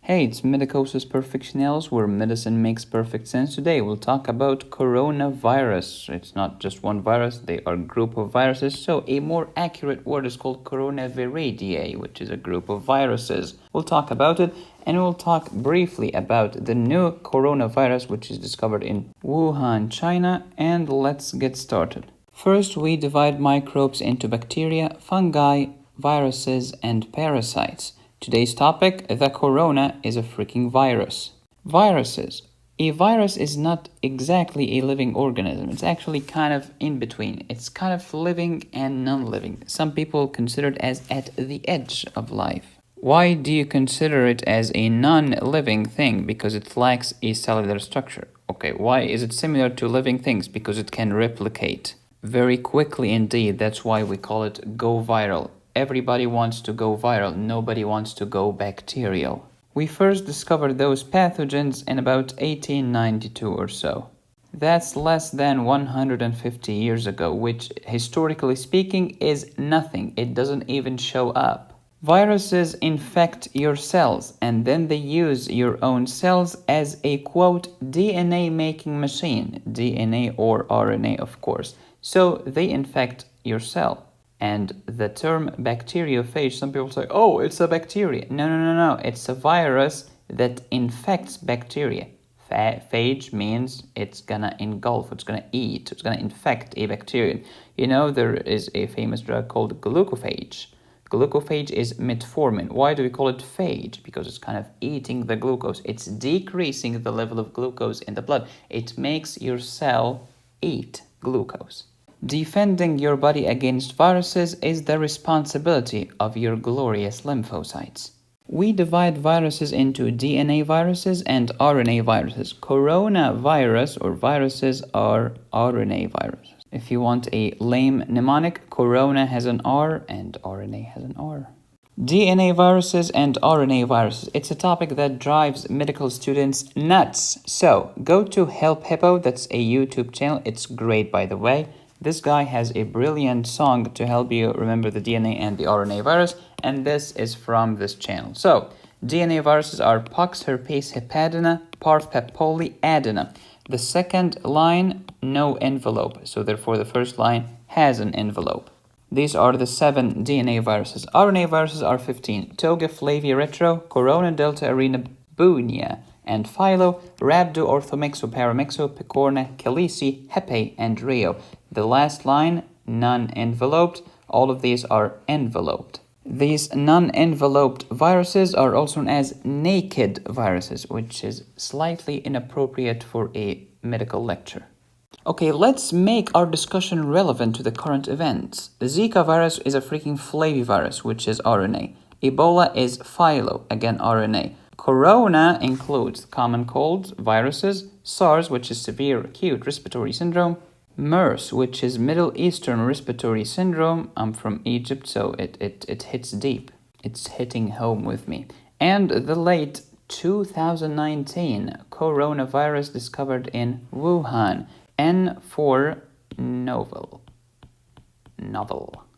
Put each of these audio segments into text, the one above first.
Hey, it's Medicosis Perfectionalis, where medicine makes perfect sense. Today we'll talk about coronavirus. It's not just one virus, they are a group of viruses. So a more accurate word is called coronaviridae, which is a group of viruses. We'll talk about it, and we'll talk briefly about the new coronavirus, which is discovered in Wuhan, China, and let's get started. First, we divide microbes into bacteria, fungi, viruses, and parasites. Today's topic, the corona, is a freaking virus. Viruses. A virus is not exactly a living organism. It's actually kind of in between. It's kind of living and non-living. Some people consider it as at the edge of life. Why do you consider it as a non-living thing? Because it lacks a cellular structure. Okay, why is it similar to living things? Because it can replicate very quickly indeed. That's why we call it go viral. Everybody wants to go viral, nobody wants to go bacterial. We first discovered those pathogens in about 1892 or so. That's less than 150 years ago, which historically speaking is nothing. It doesn't even show up. Viruses infect your cells and then they use your own cells as a quote DNA making machine, DNA or RNA of course. So they infect your cell. And the term bacteriophage, some people say, oh, it's a bacteria. No. It's a virus that infects bacteria. Phage means it's gonna engulf, it's gonna eat, it's gonna infect a bacteria. You know, there is a famous drug called glucophage. Glucophage is metformin. Why do we call it phage? Because it's kind of eating the glucose. It's decreasing the level of glucose in the blood. It makes your cell eat glucose. Defending your body against viruses is the responsibility of your glorious lymphocytes. We divide viruses into DNA viruses and RNA viruses. Coronavirus or viruses are RNA viruses. If you want a lame mnemonic, corona has an R and RNA has an R. DNA viruses and RNA viruses. It's a topic that drives medical students nuts. So go to Help Hippo, that's a YouTube channel. It's great, by the way. This guy has a brilliant song to help you remember the DNA and the RNA virus, and this is from this channel. So, DNA viruses are pox, herpes, hepatina, parv, pepoli, adena. The second line, no envelope, so therefore the first line has an envelope. These are the 7 DNA viruses. RNA viruses are 15. Toga, Flavia, Retro, Corona, Delta, Arena, Bunia, and Philo, Rhabdo, Orthomexo, Paramexo, Picorna, Calisi, Hepe, and Rio. The last line, non-enveloped, all of these are enveloped. These non-enveloped viruses are also known as naked viruses, which is slightly inappropriate for a medical lecture. Okay, let's make our discussion relevant to the current events. The Zika virus is a freaking flavivirus, which is RNA. Ebola is philo, again RNA. Corona includes common colds, viruses, SARS, which is severe acute respiratory syndrome, MERS, which is Middle Eastern respiratory syndrome. I'm from Egypt, so it hits deep. It's hitting home with me. And the late 2019 coronavirus discovered in Wuhan. N for novel,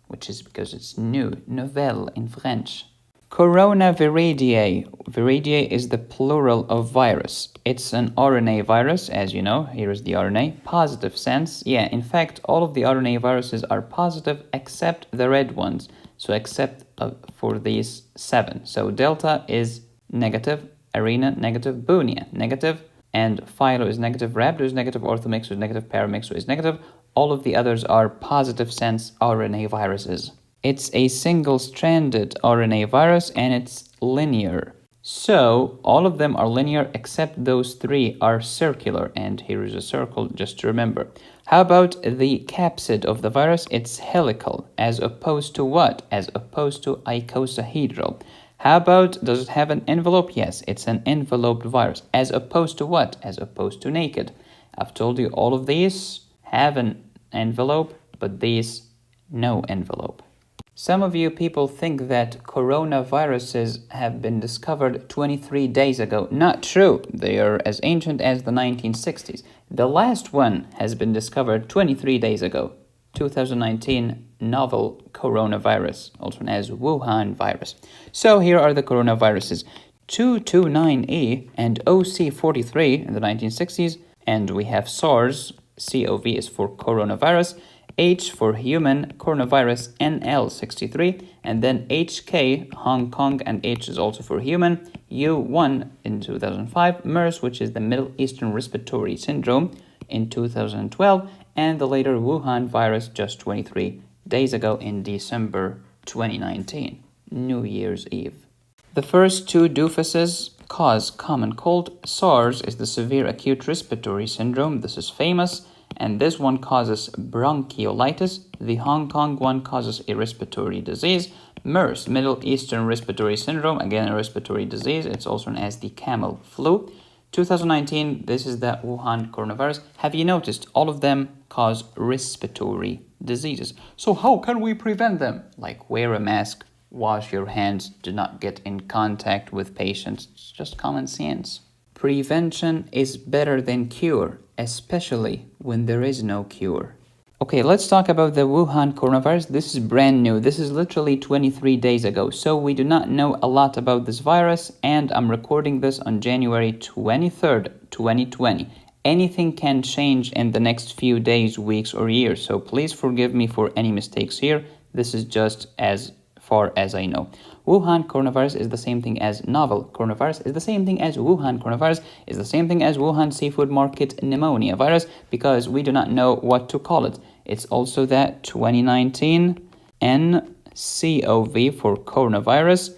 which is because it's new, nouvelle in French. Coronaviridae. Viridae is the plural of virus. It's an RNA virus, as you know. Here is the RNA. Positive sense. Yeah, in fact, all of the RNA viruses are positive except the red ones. So except for these 7. So Delta is negative, Arena negative, Bunia negative, and Philo is negative, Rhabdo is negative, Orthomexo is negative, Paramexo is negative. All of the others are positive sense RNA viruses. It's a single-stranded RNA virus and it's linear. So, all of them are linear except those 3 are circular. And here is a circle just to remember. How about the capsid of the virus? It's helical. As opposed to what? As opposed to icosahedral. How about, does it have an envelope? Yes, it's an enveloped virus. As opposed to what? As opposed to naked. I've told you all of these have an envelope, but these no envelope. Some of you people think that coronaviruses have been discovered 23 days ago. Not true. They are as ancient as the 1960s. The last one has been discovered 23 days ago. 2019 novel coronavirus, also known as Wuhan virus. So here are the coronaviruses. 229E and OC43 in the 1960s, and we have SARS, CoV is for coronavirus, H for human, coronavirus NL63, and then HK, Hong Kong, and H is also for human, U1 in 2005, MERS, which is the Middle Eastern Respiratory Syndrome, in 2012, and the later Wuhan virus just 23 days ago in December 2019, New Year's Eve. The first two doofuses cause common cold. SARS is the severe acute respiratory syndrome. This is famous. And this one causes bronchiolitis. The Hong Kong one causes a respiratory disease. MERS, Middle Eastern Respiratory Syndrome, again a respiratory disease. It's also known as the camel flu. 2019, this is the Wuhan coronavirus. Have you noticed all of them cause respiratory diseases? So how can we prevent them? Like wear a mask, wash your hands, do not get in contact with patients. It's just common sense. Prevention is better than cure, especially when there is no cure. Okay, let's talk about the Wuhan coronavirus. This is brand new. This is literally 23 days ago. So we do not know a lot about this virus, and I'm recording this on January 23rd, 2020. Anything can change in the next few days, weeks, or years. So please forgive me for any mistakes here. This is just as far as I know. Wuhan coronavirus is the same thing as novel coronavirus, is the same thing as Wuhan coronavirus, is the same thing as Wuhan seafood market pneumonia virus, because we do not know what to call it. It's also that 2019 nCoV for coronavirus.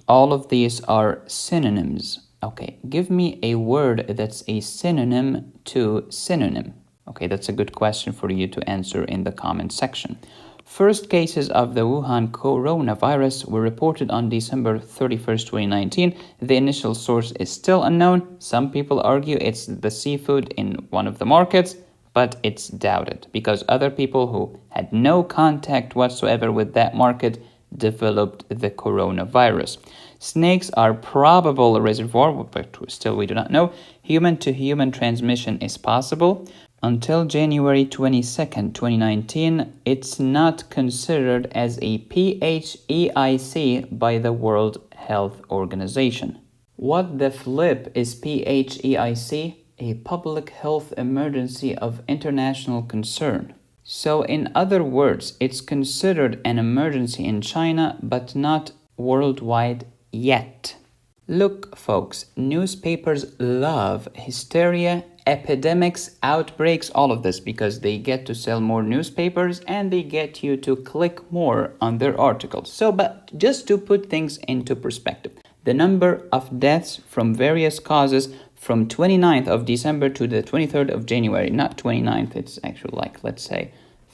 All of these are synonyms. Okay, give me a word that's a synonym to synonym. Okay, that's a good question for you to answer in the comment section. First cases of the Wuhan coronavirus were reported on December 31st, 2019. The initial source is still unknown. Some people argue it's the seafood in one of the markets, but it's doubted because other people who had no contact whatsoever with that market developed the coronavirus. Snakes are probable reservoir, but still we do not know. Human-to-human transmission is possible. Until January 22nd, 2019, it's not considered as a PHEIC by the World Health Organization. What the flip is PHEIC? A public health emergency of international concern. So in other words, it's considered an emergency in China, but not worldwide yet. Look, folks, newspapers love hysteria, epidemics, outbreaks, all of this because they get to sell more newspapers and they get you to click more on their articles. So, but just to put things into perspective, the number of deaths from various causes from 29th of December to the 23rd of January, not 29th, it's actually like, let's say,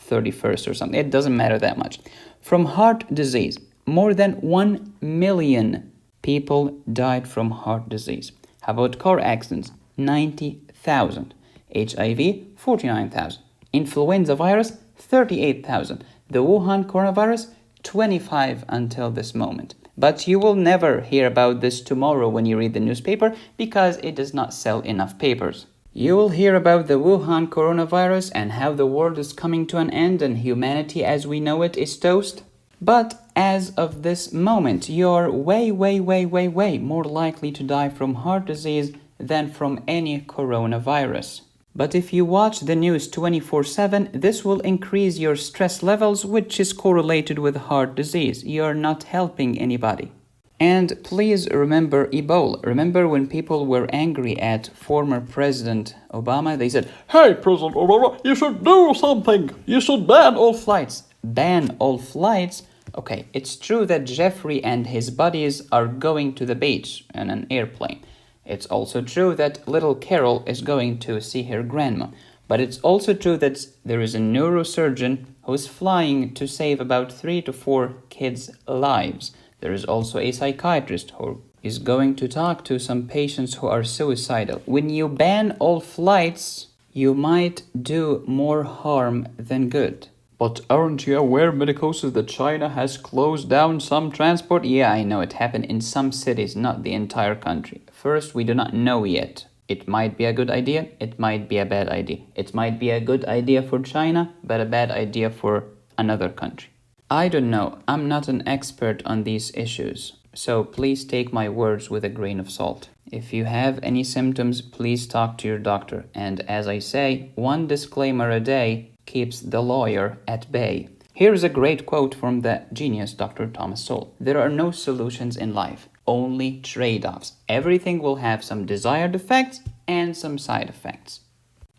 31st or something. It doesn't matter that much. From heart disease, more than 1 million people died from heart disease. How about car accidents? 90,000. HIV, 49,000. Influenza virus, 38,000. The Wuhan coronavirus, 25 until this moment. But you will never hear about this tomorrow when you read the newspaper because it does not sell enough papers. You will hear about the Wuhan coronavirus and how the world is coming to an end and humanity as we know it is toast. But as of this moment, you're way more likely to die from heart disease than from any coronavirus. But if you watch the news 24/7, this will increase your stress levels, which is correlated with heart disease. You're not helping anybody. And please remember Ebola. Remember when people were angry at former President Obama? They said, "Hey, President Obama, you should do something. You should ban all flights." Ban all flights? Okay, it's true that Jeffrey and his buddies are going to the beach in an airplane. It's also true that little Carol is going to see her grandma. But it's also true that there is a neurosurgeon who's flying to save about 3 to 4 kids' lives. There is also a psychiatrist who is going to talk to some patients who are suicidal. When you ban all flights, you might do more harm than good. But aren't you aware, Medico, that China has closed down some transport? Yeah, I know it happened in some cities, not the entire country. First, we do not know yet. It might be a good idea, it might be a bad idea. It might be a good idea for China, but a bad idea for another country. I don't know, I'm not an expert on these issues. So please take my words with a grain of salt. If you have any symptoms, please talk to your doctor. And as I say, one disclaimer a day keeps the lawyer at bay. Here's a great quote from the genius Dr. Thomas Sowell. There are no solutions in life, only trade-offs. Everything will have some desired effects and some side effects.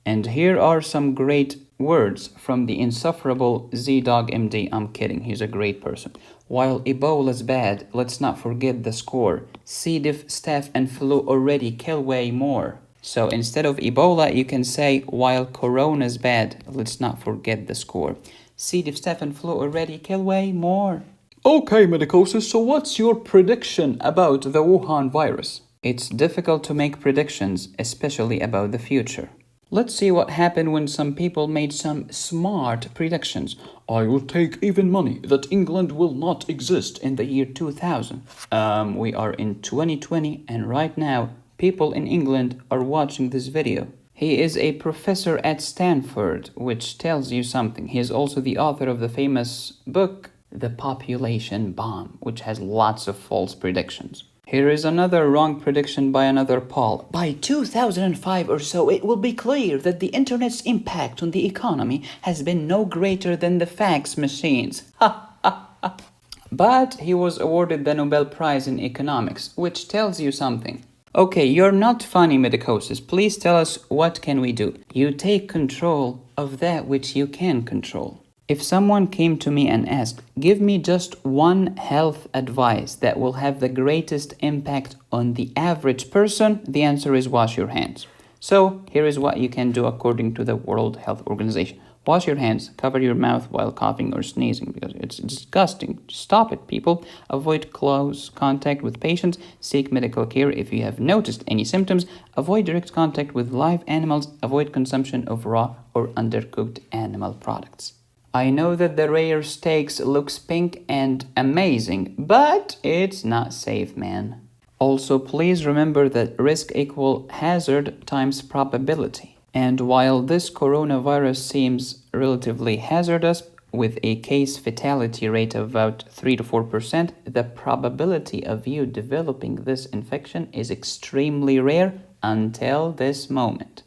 And here are some great words from the insufferable Z-Dog MD. I'm kidding, he's a great person. While Ebola's bad, let's not forget the score. C. diff, staph, and flu already kill way more. So instead of Ebola, you can say, while Corona's bad, let's not forget the score. C. diff, staph, and flu already kill way more. Okay, medicosis, so what's your prediction about the Wuhan virus? It's difficult to make predictions, especially about the future. Let's see what happened when some people made some smart predictions. I will take even money that England will not exist in the year 2000. We are in 2020 and right now people in England are watching this video. He is a professor at Stanford, which tells you something. He is also the author of the famous book, The Population Bomb, which has lots of false predictions. Here is another wrong prediction by another Paul. By 2005 or so, it will be clear that the internet's impact on the economy has been no greater than the fax machines. But he was awarded the Nobel Prize in Economics, which tells you something. Okay, you're not funny, medicosis. Please tell us, what can we do? You take control of that which you can control. If someone came to me and asked, give me just one health advice that will have the greatest impact on the average person, the answer is wash your hands. So here is what you can do according to the World Health Organization. Wash your hands, cover your mouth while coughing or sneezing because it's disgusting. Stop it, people. Avoid close contact with patients. Seek medical care if you have noticed any symptoms. Avoid direct contact with live animals. Avoid consumption of raw or undercooked animal products. I know that the rare steaks looks pink and amazing, but it's not safe, man. Also, please remember that risk equal hazard times probability. And while this coronavirus seems relatively hazardous, with a case fatality rate of about 3 to 4%, the probability of you developing this infection is extremely rare until this moment.